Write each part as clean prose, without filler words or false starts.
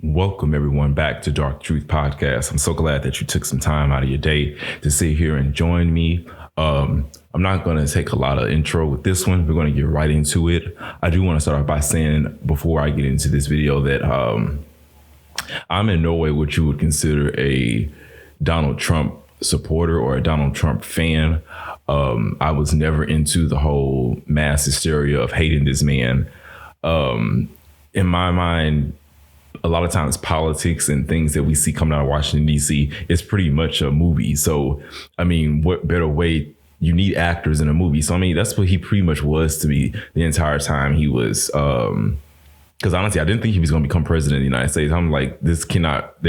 Welcome everyone back to Dark Truth Podcast. I'm so glad that you took some time out of your day to sit here and join me. I'm not going to take a lot of intro with this one. We're going to get right into it. I do want to start off by saying before I get into this video that I'm in no way what you would consider a Donald Trump supporter or a Donald Trump fan. I was never into the whole mass hysteria of hating this man. In my mind, a lot of times politics and things that we see coming out of Washington, D.C. is pretty much a movie. So, I mean, what better way? You need actors in a movie. So, I mean, that's what he pretty much was to me the entire time he was. Because honestly, I didn't think he was going to become president of the United States. I'm like, this cannot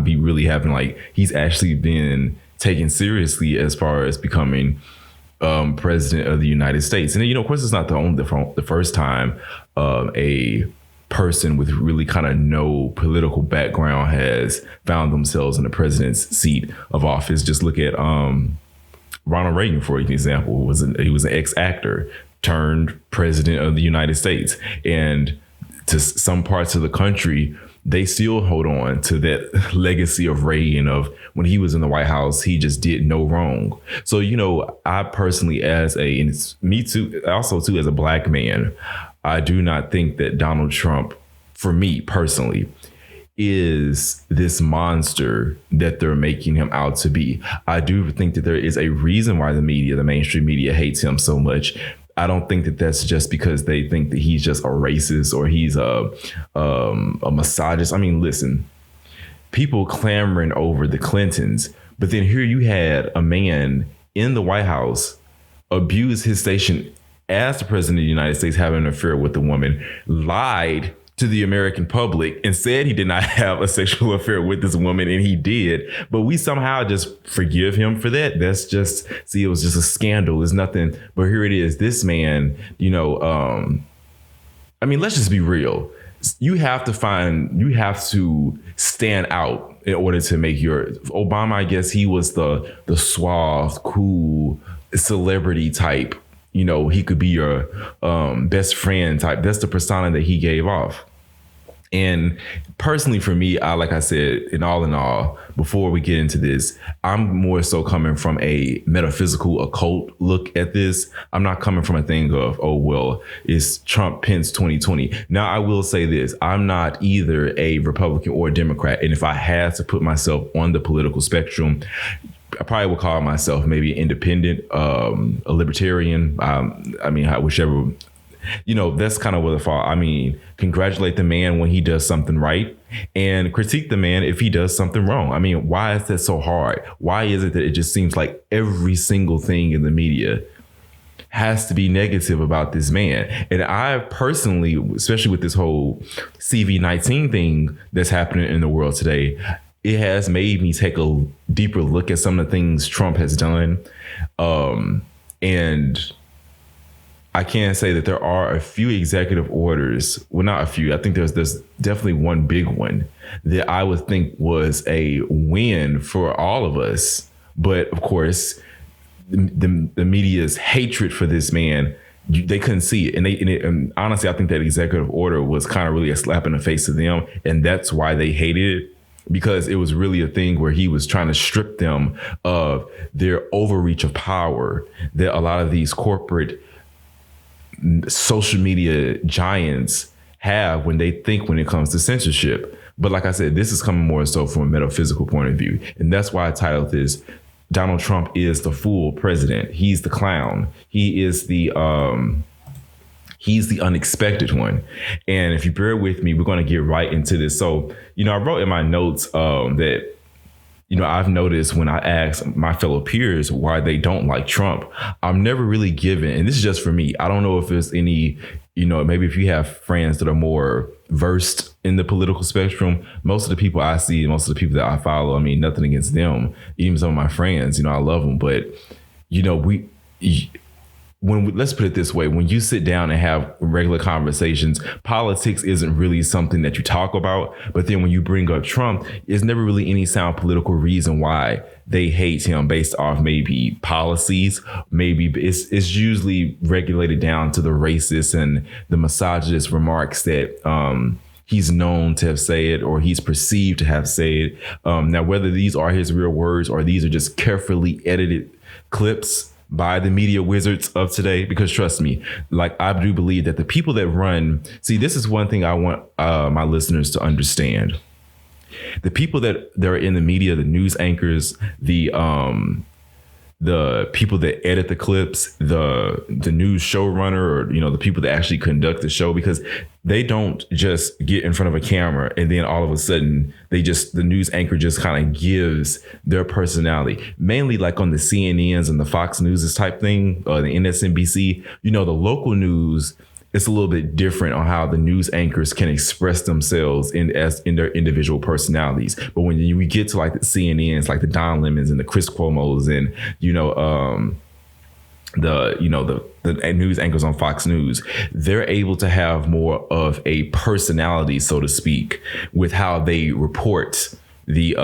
be really happening. Like, he's actually been taken seriously as far as becoming president of the United States. And, of course, it's not the first time a person with really kind of no political background has found themselves in the president's seat of office. Just look at Ronald Reagan, for example. He was an ex-actor turned president of the United States. And to some parts of the country, they still hold on to that legacy of Reagan, of when he was in the White House, he just did no wrong. So, I personally, and it's me too, also too, as a black man, I do not think that Donald Trump, for me personally, is this monster that they're making him out to be. I do think that there is a reason why the mainstream media hates him so much. I don't think that that's just because they think that he's just a racist or he's a misogynist. I mean, listen, people clamoring over the Clintons, but then here you had a man in the White House abuse his station as the president of the United States, having an affair with a woman, lied to the American public and said he did not have a sexual affair with this woman, and he did. But we somehow just forgive him for that. That's just, it was just a scandal. It's nothing. But here it is. This man, I mean, let's just be real. You have to stand out in order to make Obama, I guess he was the suave, cool celebrity type. He could be your best friend type. That's the persona that he gave off. And personally, for me, like I said, in all, before we get into this, I'm more so coming from a metaphysical, occult look at this. I'm not coming from a thing of, oh, well, it's Trump Pence 2020. Now, I will say this. I'm not either a Republican or a Democrat. And if I had to put myself on the political spectrum, I probably would call myself maybe an independent, a libertarian. Whichever, that's kind of where the fall. I mean, congratulate the man when he does something right and critique the man if he does something wrong. I mean, why is that so hard? Why is it that it just seems like every single thing in the media has to be negative about this man? And I personally, especially with this whole CV-19 thing that's happening in the world today, it has made me take a deeper look at some of the things Trump has done. And I can say that there are a few executive orders. Well, not a few. I think there's definitely one big one that I would think was a win for all of us. But of course, the media's hatred for this man, they couldn't see it. And honestly, I think that executive order was kind of really a slap in the face to them. And that's why they hated it. Because it was really a thing where he was trying to strip them of their overreach of power that a lot of these corporate social media giants have when it comes to censorship. But like I said, this is coming more so from a metaphysical point of view. And that's why I titled this, Donald Trump is the fool president. He's the clown. He is he's the unexpected one. And if you bear with me, we're going to get right into this. So, I wrote in my notes that, I've noticed when I ask my fellow peers why they don't like Trump, I'm never really given, and this is just for me. I don't know if there's any, maybe if you have friends that are more versed in the political spectrum, most of the people I see, most of the people that I follow, I mean, nothing against them, even some of my friends, I love them. But, let's put it this way, when you sit down and have regular conversations, politics isn't really something that you talk about. But then when you bring up Trump, there's never really any sound political reason why they hate him based off maybe policies. Maybe it's usually regulated down to the racist and the misogynist remarks that he's known to have said or he's perceived to have said. Now, whether these are his real words or these are just carefully edited clips by the media wizards of today, because trust me, like I do believe that the people that run, see, this is one thing I want my listeners to understand. The people that are in the media, the news anchors, the people that edit the clips, the news showrunner, or, you know, the people that actually conduct the show, because they don't just get in front of a camera and then all of a sudden the news anchor just kind of gives their personality, mainly like on the CNNs and the Fox News type thing, or the MSNBC, you know, the local news. It's a little bit different on how the news anchors can express themselves in their individual personalities. But when we get to like the CNNs, like the Don Lemons and the Chris Cuomos and, you know, the news anchors on Fox News, they're able to have more of a personality, so to speak, with how they report the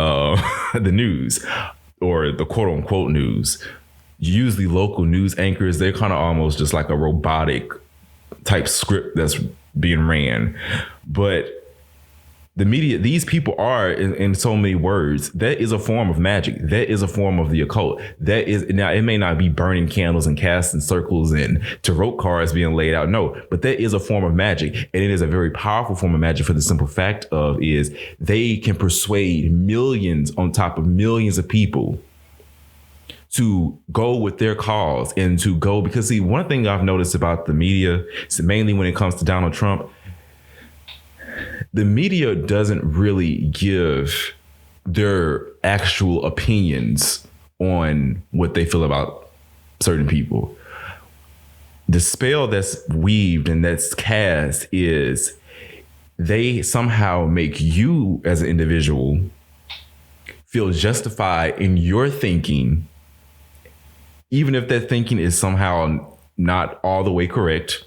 the news, or the quote unquote news. Usually local news anchors, they're kind of almost just like a robotic type script that's being ran. But the media, these people are, in so many words, that is a form of magic. That is a form of the occult. That is, now it may not be burning candles and casting circles and tarot cards being laid out. No, but that is a form of magic. And it is a very powerful form of magic, for the simple fact of is they can persuade millions on top of millions of people to go with their cause and to go, because see, one thing I've noticed about the media, mainly when it comes to Donald Trump, the media doesn't really give their actual opinions on what they feel about certain people. The spell that's weaved and that's cast is they somehow make you as an individual feel justified in your thinking, even if that thinking is somehow not all the way correct.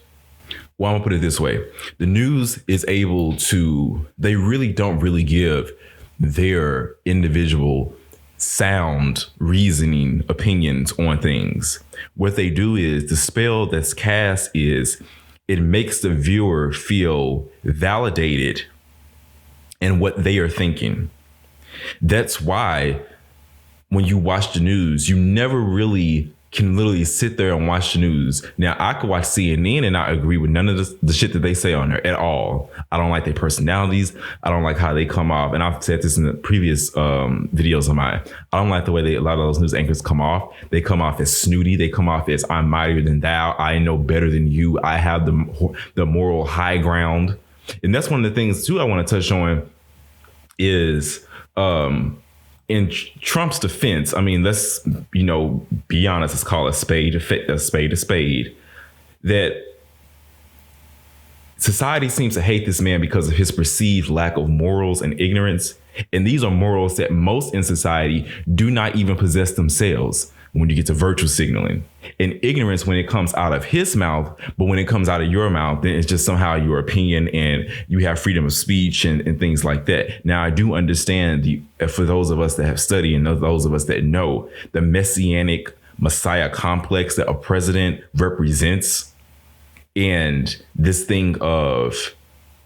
Well, I'm gonna put it this way. The news is able to, they really don't really give their individual sound reasoning opinions on things. What they do is, the spell that's cast is, it makes the viewer feel validated in what they are thinking. That's why when you watch the news, you never really can literally sit there and watch the news. Now, I could watch CNN and not agree with none of the shit that they say on there at all. I don't like their personalities. I don't like how they come off. And I've said this in the previous videos of mine. I don't like the way a lot of those news anchors come off. They come off as snooty. They come off as, I'm mightier than thou. I know better than you. I have the moral high ground. And that's one of the things too I want to touch on is, in Trump's defense, I mean, let's, you know, be honest, let's call a spade a spade, that society seems to hate this man because of his perceived lack of morals and ignorance. And these are morals that most in society do not even possess themselves when you get to virtue signaling. And ignorance when it comes out of his mouth, but when it comes out of your mouth, then it's just somehow your opinion and you have freedom of speech and things like that. Now, I do understand for those of us that have studied and those of us that know the messianic messiah complex that a president represents, and this thing of,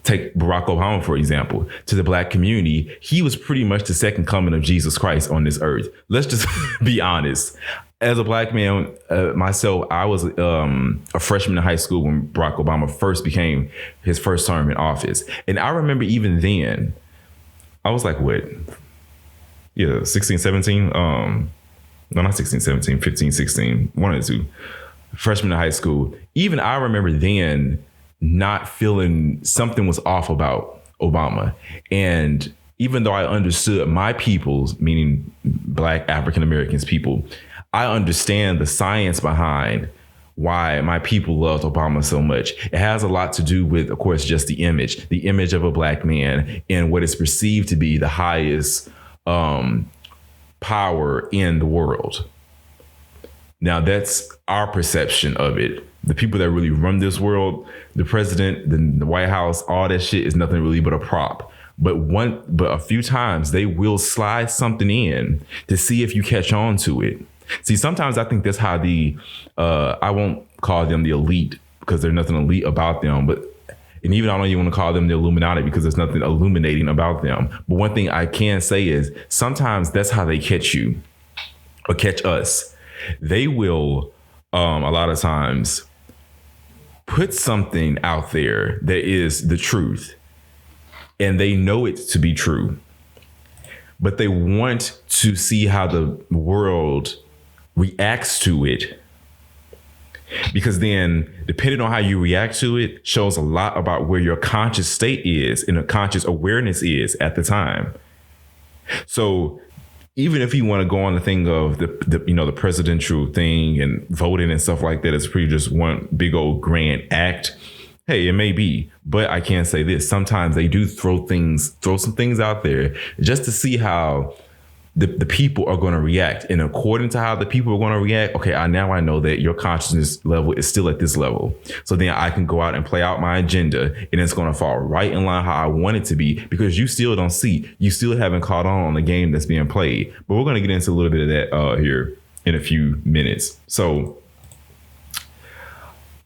take Barack Obama, for example, to the black community, he was pretty much the second coming of Jesus Christ on this earth. Let's just be honest. As a black man, myself, I was a freshman in high school when Barack Obama first became his first term in office. And I remember even then, I was like, what? Yeah, 16, 17. No, not 16, 17, 15, 16, one of the two. Freshman in high school. Even I remember then not feeling something was off about Obama. And even though I understood my people's, meaning black African Americans people, I understand the science behind why my people loved Obama so much. It has a lot to do with, of course, just the image of a black man and what is perceived to be the highest power in the world. Now, that's our perception of it. The people that really run this world, the president, the White House, all that shit is nothing really but a prop. But a few times they will slide something in to see if you catch on to it. See, sometimes I think that's how I won't call them the elite because there's nothing elite about them, but And even I don't even want to call them the Illuminati because there's nothing illuminating about them. But one thing I can say is sometimes that's how they catch you or catch us. They will, a lot of times, put something out there that is the truth and they know it to be true, but they want to see how the world reacts to it. Because then, depending on how you react to it, shows a lot about where your conscious state is and the conscious awareness is at the time. So even if you want to go on the thing of the presidential thing and voting and stuff like that, it's pretty just one big old grand act. Hey, it may be, but I can say this. Sometimes they do throw some things out there just to see how the people are going to react. And according to how the people are going to react, okay, now I know that your consciousness level is still at this level. So then I can go out and play out my agenda and it's going to fall right in line how I want it to be, because you still haven't caught on the game that's being played. But we're going to get into a little bit of that here in a few minutes. So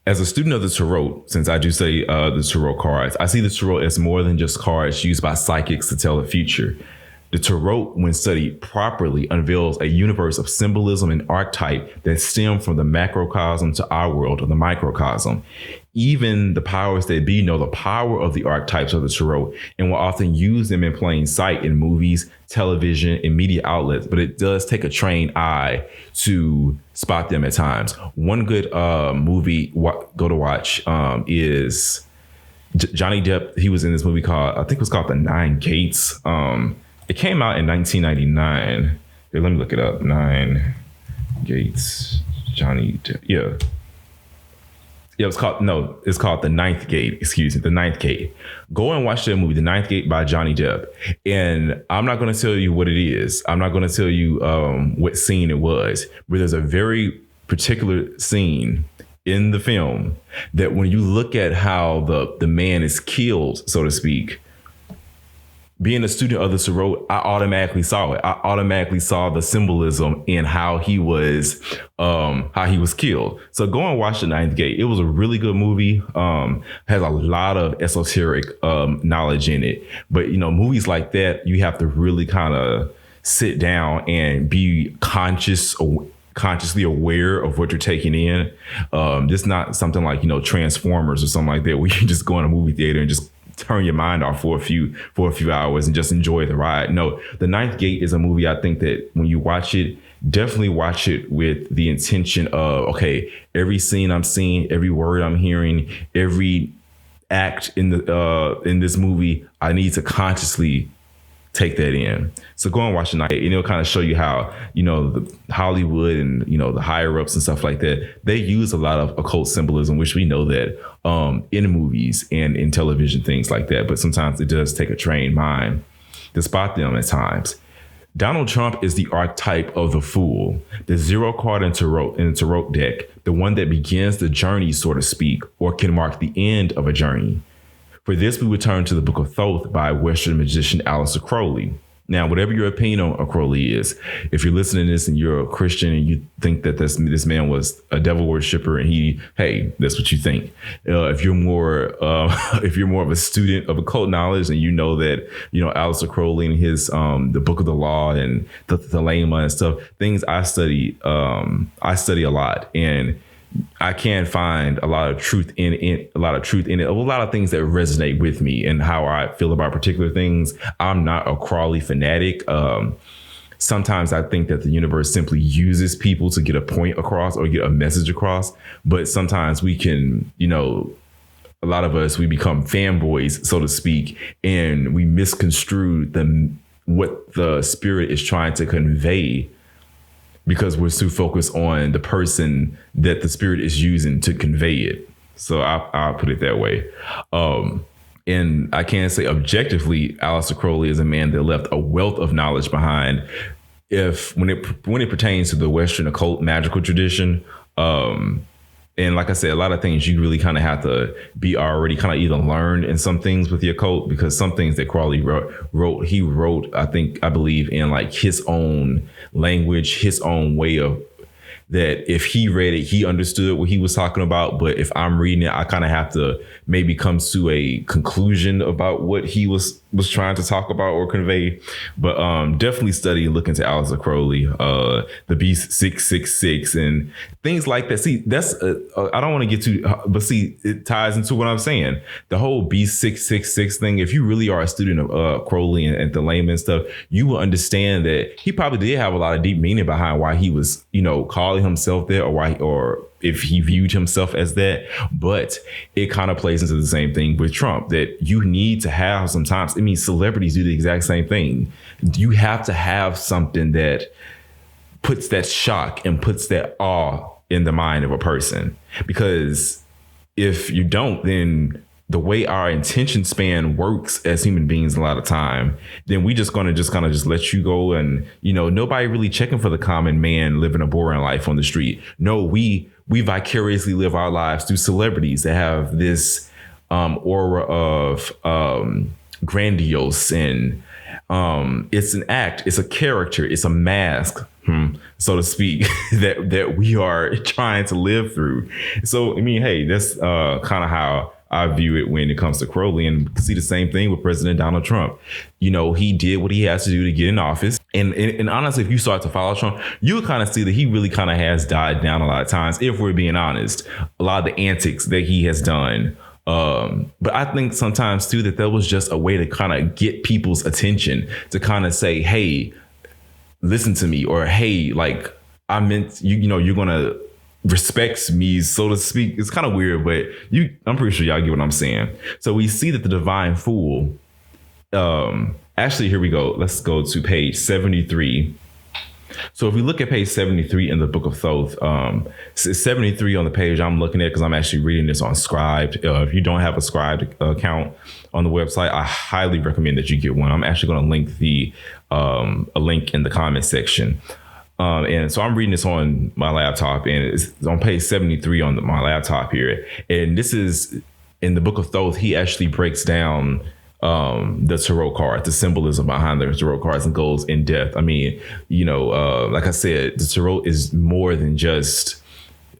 as a student of the Tarot, since I do say the Tarot cards, I see the Tarot as more than just cards used by psychics to tell the future. The Tarot, when studied properly, unveils a universe of symbolism and archetype that stem from the macrocosm to our world of the microcosm. Even the powers that be know the power of the archetypes of the Tarot and will often use them in plain sight in movies, television, and media outlets. But it does take a trained eye to spot them at times. One good movie go to watch is Johnny Depp. He was in this movie called, I think it was called The Nine Gates. It came out in 1999. Here, let me look it up. Nine Gates, Johnny Depp. Yeah, it's called The Ninth Gate. Excuse me, The Ninth Gate. Go and watch that movie, The Ninth Gate by Johnny Depp. And I'm not going to tell you what it is. I'm not going to tell you what scene it was, but there's a very particular scene in the film that when you look at how the man is killed, so to speak, being a student of the Tarot, I automatically saw it. I automatically saw the symbolism in how he was killed. So go and watch The Ninth Gate. It was a really good movie. Has a lot of esoteric knowledge in it. But movies like that, you have to really kind of sit down and be consciously aware of what you're taking in. This is not something like Transformers or something like that, where you just go in a movie theater and just turn your mind off for a few hours and just enjoy the ride. No, The Ninth Gate is a movie I think that when you watch it, definitely watch it with the intention of, okay, every scene I'm seeing, every word I'm hearing, every act in this movie, I need to consciously take that in. So go and watch The Ninth Gate, and it'll kind of show you how, the Hollywood and, the higher ups and stuff like that, they use a lot of occult symbolism, which we know that in movies and in television, things like that. But sometimes it does take a trained mind to spot them at times. Donald Trump is the archetype of the fool, the zero card in the Tarot deck, the one that begins the journey, so to speak, or can mark the end of a journey. For this, we would turn to the Book of Thor by Western magician Aleister Crowley. Now, whatever your opinion on Crowley is, if you're listening to this and you're a Christian and you think that this man was a devil worshiper and hey, that's what you think. If you're more of a student of occult knowledge and you know that, Aleister Crowley and his the Book of the Law and the Thelema and stuff, things I study a lot, and I can find a lot of truth in it, a lot of things that resonate with me and how I feel about particular things. I'm not a Crowley fanatic. Sometimes I think that the universe simply uses people to get a point across or get a message across. But sometimes we can, a lot of us, we become fanboys, so to speak, and we misconstrue what the spirit is trying to convey, because we're too focused on the person that the spirit is using to convey it. So I'll put it that way. And I can say objectively, Aleister Crowley is a man that left a wealth of knowledge behind. When it pertains to the Western occult magical tradition, and like I said, a lot of things you really kind of have to be already kind of either learned in some things with the occult, because some things that Crowley wrote, I believe in like his own language, his own way of that if he read it, he understood what he was talking about. But if I'm reading it, I kind of have to maybe come to a conclusion about what he was trying to talk about or convey. But definitely study and look into Aleister Crowley, the Beast 666 and things like that. See, that's I don't want to get too, but see, it ties into what I'm saying. The whole Beast 666 thing. If you really are a student of Crowley and the layman stuff, you will understand that he probably did have a lot of deep meaning behind why he was, calling himself that, or if he viewed himself as that. But it kind of plays into the same thing with Trump, that you need to have sometimes. I mean, celebrities do the exact same thing. You have to have something that puts that shock and puts that awe in the mind of a person, because if you don't, then the way our attention span works as human beings a lot of time, then we just gonna just let you go. And, nobody really checking for the common man living a boring life on the street. No, we vicariously live our lives through celebrities that have this aura of grandiose, and it's an act, it's a character, it's a mask, so to speak, that we are trying to live through. So, I mean, hey, that's kind of how I view it when it comes to Crowley, and see the same thing with President Donald Trump. He did what he has to do to get in office. And honestly, if you start to follow Trump, you would kind of see that he really kind of has died down a lot of times, if we're being honest. A lot of the antics that he has done. But I think sometimes too that was just a way to kind of get people's attention, to kind of say, hey, listen to me, or hey, like I meant you're gonna respect me, so to speak. It's kind of weird, but I'm pretty sure y'all get what I'm saying. So we see that the divine fool, actually, here we go. Let's go to page 73. So if we look at page 73 in the Book of Thoth, it's 73 on the page I'm looking at, because I'm actually reading this on SCRIBD. If you don't have a SCRIBD account on the website, I highly recommend that you get one. I'm actually going to link a link in the comment section. And so I'm reading this on my laptop, and it's on page 73 on my laptop here. And this is in the Book of Thoth. He actually breaks down the tarot card, the symbolism behind the tarot cards, and goes in depth. I mean, like I said, the tarot is more than just,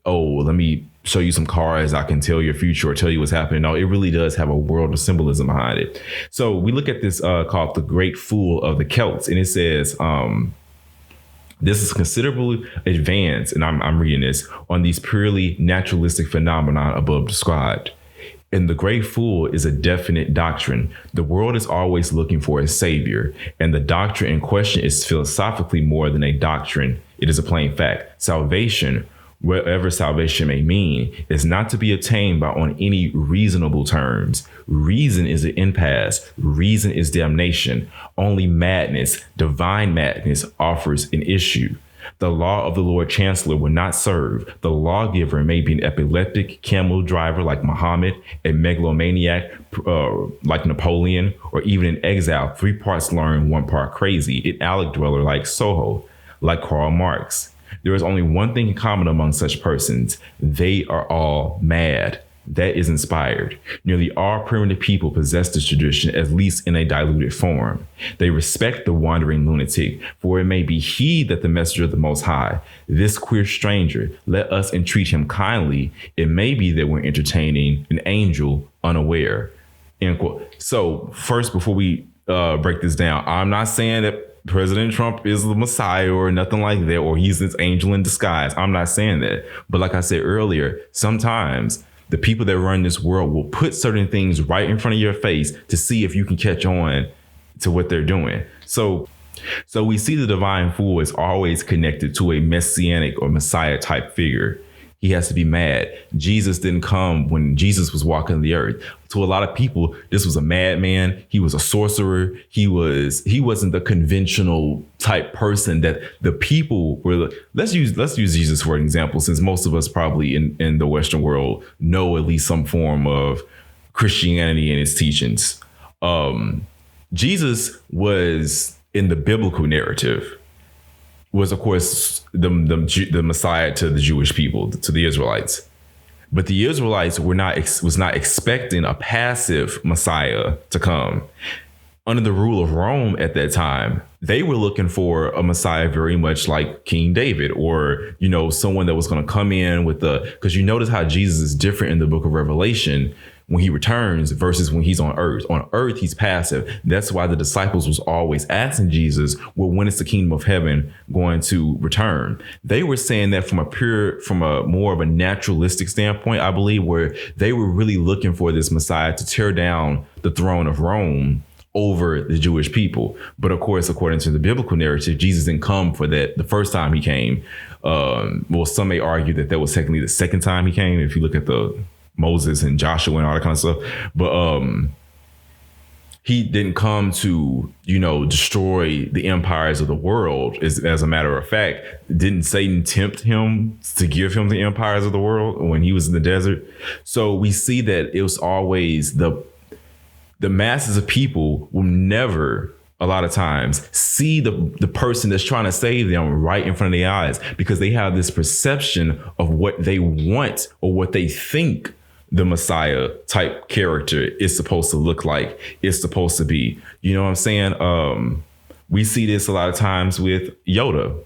let me show you some cards, I can tell your future or tell you what's happening. No, it really does have a world of symbolism behind it. So we look at this called The Great Fool of the Celts, and it says, this is considerably advanced, and I'm reading this, on these purely naturalistic phenomena above described. And the great fool is a definite doctrine. The world is always looking for a savior, and the doctrine in question is philosophically more than a doctrine. It is a plain fact. Salvation, whatever salvation may mean, is not to be attained by on any reasonable terms. Reason is an impasse. Reason is damnation. Only madness, divine madness, offers an issue. The law of the Lord Chancellor will not serve. The lawgiver may be an epileptic camel driver like Muhammad, a megalomaniac like Napoleon, or even an exile, 3 parts learned, 1 part crazy, an alley dweller like Soho, like Karl Marx. There is only one thing in common among such persons. They are all mad. That is inspired. Nearly all primitive people possess this tradition, at least in a diluted form. They respect the wandering lunatic, for it may be he that the messenger of the Most High. This queer stranger, let us entreat him kindly. It may be that we're entertaining an angel unaware. End quote. So first, before we break this down, I'm not saying that President Trump is the Messiah or nothing like that, or he's this angel in disguise. I'm not saying that. But like I said earlier, sometimes the people that run this world will put certain things right in front of your face to see if you can catch on to what they're doing. So we see the divine fool is always connected to a messianic or Messiah type figure. He has to be mad. Jesus didn't come when Jesus was walking the earth. To a lot of people, this was a madman. He was a sorcerer. He wasn't the conventional type person that the people were. Let's use Jesus for an example, since most of us probably in the Western world know at least some form of Christianity and its teachings. Jesus was in the biblical narrative, was of course the Messiah to the Jewish people, to the Israelites. But the Israelites was not expecting a passive Messiah to come. under the rule of Rome at that time, they were looking for a Messiah very much like King David, or, you know, someone that was going to come in with because you notice how Jesus is different in the book of Revelation when he returns versus when he's on earth. On earth, he's passive. That's why the disciples was always asking Jesus, well, when is the kingdom of heaven going to return? They were saying that from a more of a naturalistic standpoint, I believe, where they were really looking for this Messiah to tear down the throne of Rome over the Jewish people. But of course, according to the biblical narrative, Jesus didn't come for that the first time he came. Well, some may argue that was technically the second time he came, if you look at the Moses and Joshua and all that kind of stuff. But he didn't come to, you know, destroy the empires of the world. As a matter of fact, didn't Satan tempt him to give him the empires of the world when he was in the desert? So we see that it was always the masses of people will never, a lot of times, see the person that's trying to save them right in front of their eyes, because they have this perception of what they want or what they think the Messiah type character is supposed to look like, is supposed to be. You know what I'm saying? We see this a lot of times with Yoda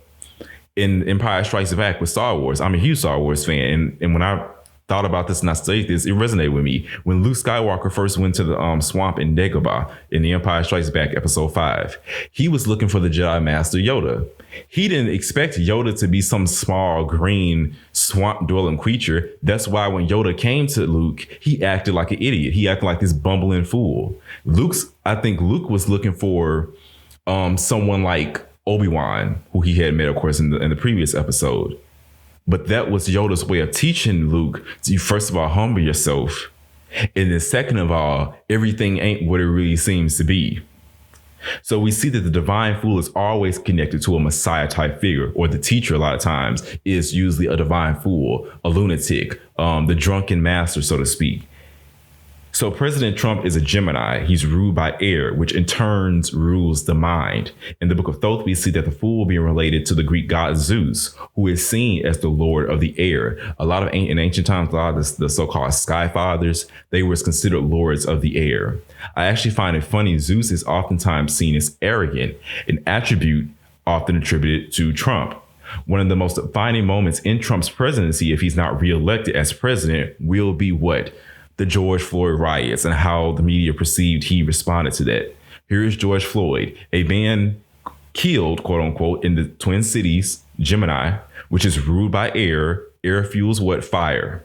in Empire Strikes Back with Star Wars. I'm a huge Star Wars fan. And when I thought about this and I studied this, it resonated with me. When Luke Skywalker first went to the swamp in Dagobah in the Empire Strikes Back episode 5, he was looking for the Jedi Master Yoda. He didn't expect Yoda to be some small green swamp dwelling creature. That's why when Yoda came to Luke, he acted like an idiot. He acted like this bumbling fool. I think Luke was looking for someone like Obi-Wan, who he had met, of course, in the previous episode. But that was Yoda's way of teaching Luke to, first of all, humble yourself. And then second of all, everything ain't what it really seems to be. So we see that the divine fool is always connected to a Messiah type figure, or the teacher a lot of times is usually a divine fool, a lunatic, the drunken master, so to speak. So President Trump is a Gemini. He's ruled by air, which in turn rules the mind. In the Book of Thor, we see that the fool being related to the Greek god Zeus, who is seen as the lord of the air. In ancient times, a lot of the so-called sky fathers, they were considered lords of the air. I actually find it funny. Zeus is oftentimes seen as arrogant, an attribute often attributed to Trump. One of the most defining moments in Trump's presidency, if he's not reelected as president, will be what? The George Floyd riots, and how the media perceived he responded to that. Here is George Floyd, a man killed, quote unquote, in the Twin Cities, Gemini, which is ruled by air. Air fuels what? Fire.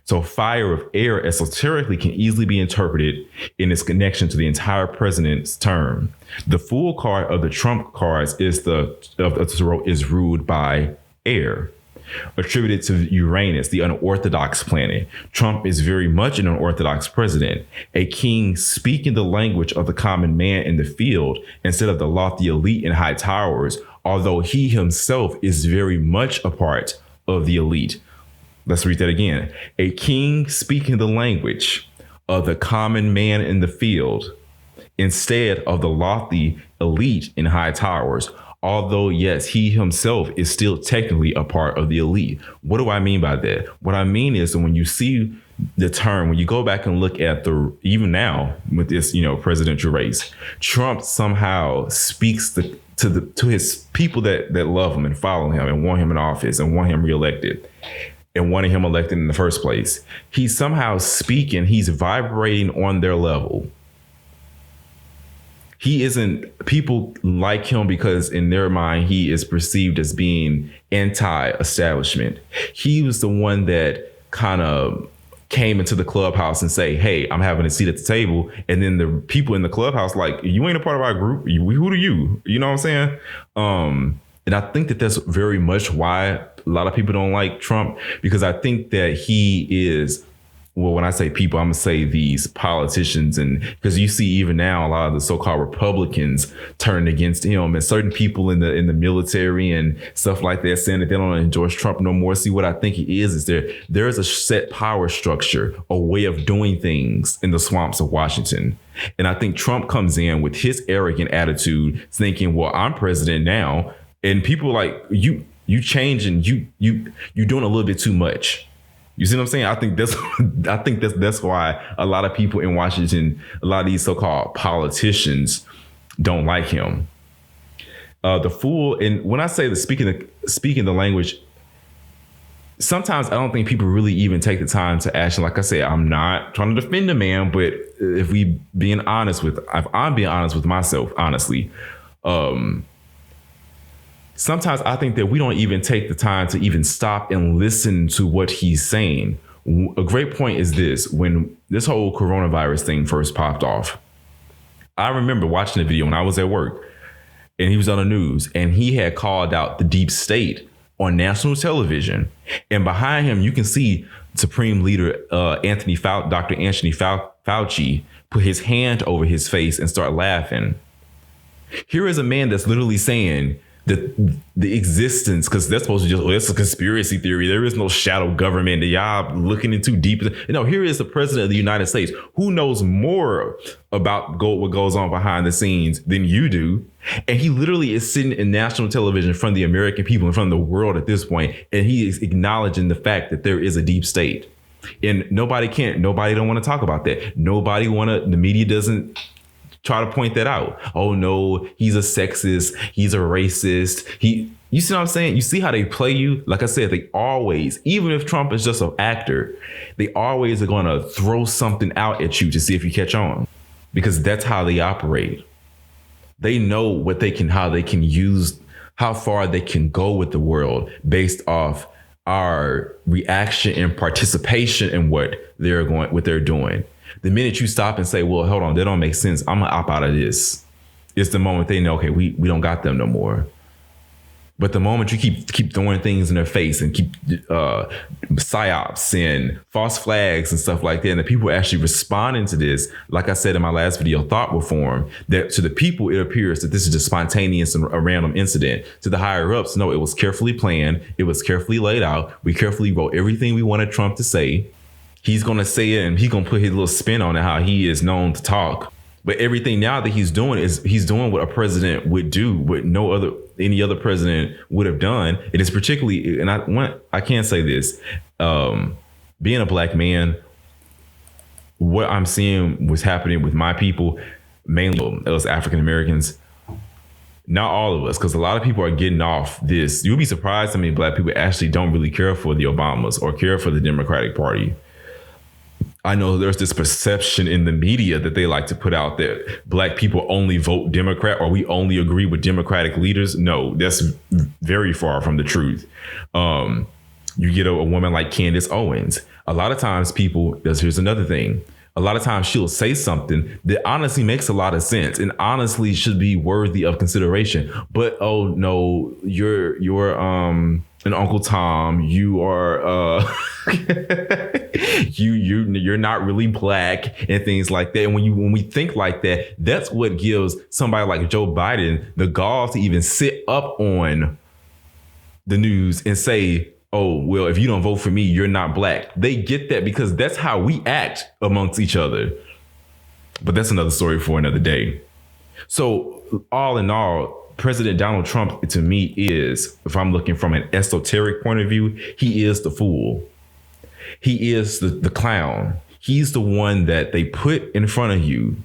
So fire of air esoterically can easily be interpreted in its connection to the entire president's term. The Fool card of the Trump cards is ruled by air, attributed to Uranus, the unorthodox planet. Trump is very much an unorthodox president, a king speaking the language of the common man in the field instead of the lofty elite in high towers, although he himself is very much a part of the elite. Let's read that again. A king speaking the language of the common man in the field instead of the lofty elite in high towers, although, yes, he himself is still technically a part of the elite. What do I mean by that? What I mean is, when you see the term, when you go back and look at even now with this, presidential race, Trump somehow speaks to his people that love him and follow him and want him in office and want him reelected and wanting him elected in the first place. He's somehow he's vibrating on their level. People like him because in their mind, he is perceived as being anti-establishment. He was the one that kind of came into the clubhouse and say, hey, I'm having a seat at the table. And then the people in the clubhouse, like, you ain't a part of our group. Who do you? You know what I'm saying? And I think that that's very much why a lot of people don't like Trump, because I think that he is, well, when I say people, I'm going to say these politicians, and because you see even now a lot of the so-called Republicans turning against him, and certain people in the military and stuff like that saying that they don't endorse Trump no more. See, what I think it is there is a set power structure, a way of doing things in the swamps of Washington. And I think Trump comes in with his arrogant attitude thinking, well, I'm president now. And people like, you change and you're doing a little bit too much. You see what I'm saying? I think that's why a lot of people in Washington, a lot of these so-called politicians don't like him. The fool, and when I say the speaking the language, sometimes I don't think people really even take the time to actually, like I said, I'm not trying to defend the man, but if I'm being honest with myself, honestly, sometimes I think that we don't even take the time to even stop and listen to what he's saying. A great point is this: when this whole coronavirus thing first popped off, I remember watching the video when I was at work, and he was on the news, and he had called out the deep state on national television. And behind him, you can see Supreme Leader Dr. Anthony Fauci put his hand over his face and start laughing. Here is a man that's literally saying that the existence, because that's supposed to just, it's a conspiracy theory. There is no shadow government that y'all looking into deep. Here is the president of the United States who knows more about what goes on behind the scenes than you do. And he literally is sitting in national television in front of the American people, in front of the world at this point, and he is acknowledging the fact that there is a deep state. And nobody don't want to talk about that. The media doesn't try to point that out. Oh no, he's a sexist, he's a racist. You see what I'm saying? You see how they play you? Like I said, they always, even if Trump is just an actor, they always are going to throw something out at you to see if you catch on, because that's how they operate. They know how they can use, how far they can go with the world based off our reaction and participation in what they're doing. The minute you stop and say, well, hold on, that don't make sense, I'm gonna opt out of this, it's the moment they know, okay, we don't got them no more. But the moment you keep throwing things in their face and keep psyops and false flags and stuff like that, and the people actually responding to this, like I said in my last video, thought reform, that to the people it appears that this is just spontaneous and a random incident. To the higher ups, no, it was carefully planned, it was carefully laid out. We carefully wrote everything we wanted Trump to say. He's going to say it and he's going to put his little spin on it, how he is known to talk. But everything now that he's doing what a president would do, what any other president would have done. It is particularly, and I can't say this, being a black man, what I'm seeing was happening with my people, mainly us African Americans, not all of us, because a lot of people are getting off this. You'll be surprised how many black people actually don't really care for the Obamas or care for the Democratic Party. I know there's this perception in the media that they like to put out that black people only vote Democrat or we only agree with Democratic leaders. No, that's very far from the truth. You get a woman like Candace Owens. A lot of times here's another thing. A lot of times she'll say something that honestly makes a lot of sense and honestly should be worthy of consideration. But, oh no, you're an Uncle Tom, you are you're not really black and things like that. And when we think like that, that's what gives somebody like Joe Biden the gall to even sit up on the news and say, oh, well, if you don't vote for me, you're not black. They get that because that's how we act amongst each other. But that's another story for another day. So all in all, President Donald Trump, to me, is, if I'm looking from an esoteric point of view, he is the fool. He is the clown. He's the one that they put in front of you,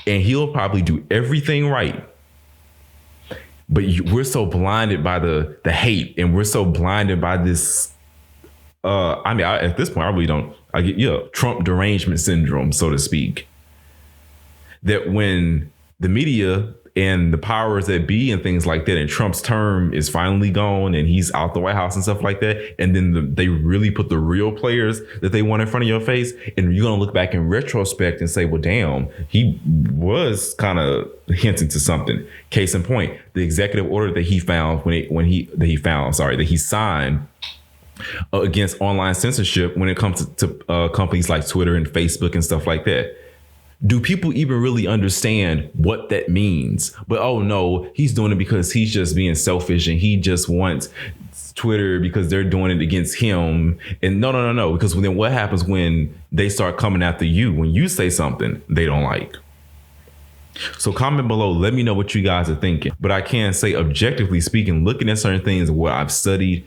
and he'll probably do everything right. But we're so blinded by the hate, and we're so blinded by this. At this point, I really don't. I get Trump derangement syndrome, so to speak. That when the media and the powers that be and things like that, and Trump's term is finally gone and he's out the White House and stuff like that, and then they really put the real players that they want in front of your face, and you're gonna look back in retrospect and say, well, damn, he was kind of hinting to something. Case in point, the executive order that he signed against online censorship when it comes to companies like Twitter and Facebook and stuff like that. Do people even really understand what that means? But, oh no, he's doing it because he's just being selfish and he just wants Twitter because they're doing it against him. And no. Because then what happens when they start coming after you, when you say something they don't like? So comment below. Let me know what you guys are thinking. But I can say, objectively speaking, looking at certain things, what I've studied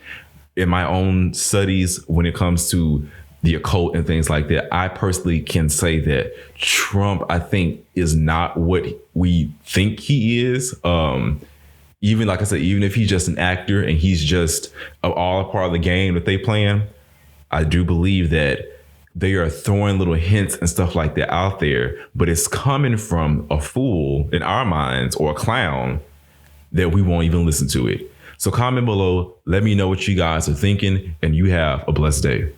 in my own studies when it comes to the occult and things like that. I personally can say that Trump, I think, is not what we think he is. Even like I said, even if he's just an actor and he's just all a part of the game that they playing, I do believe that they are throwing little hints and stuff like that out there, but it's coming from a fool in our minds or a clown that we won't even listen to it. So comment below, let me know what you guys are thinking, and you have a blessed day.